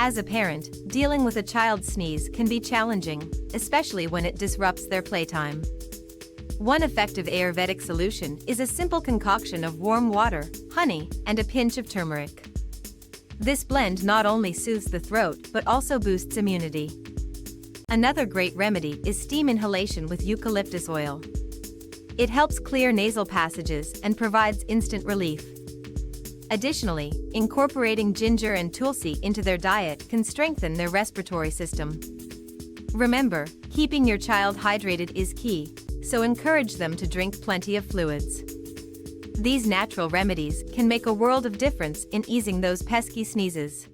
As a parent, dealing with a child's sneeze can be challenging, especially when it disrupts their playtime. One effective Ayurvedic solution is a simple concoction of warm water, honey, and a pinch of turmeric. This blend not only soothes the throat but also boosts immunity. Another great remedy is steam inhalation with eucalyptus oil. It helps clear nasal passages and provides instant relief. Additionally, incorporating ginger and Tulsi into their diet can strengthen their respiratory system. Remember, keeping your child hydrated is key, so encourage them to drink plenty of fluids. These natural remedies can make a world of difference in easing those pesky sneezes.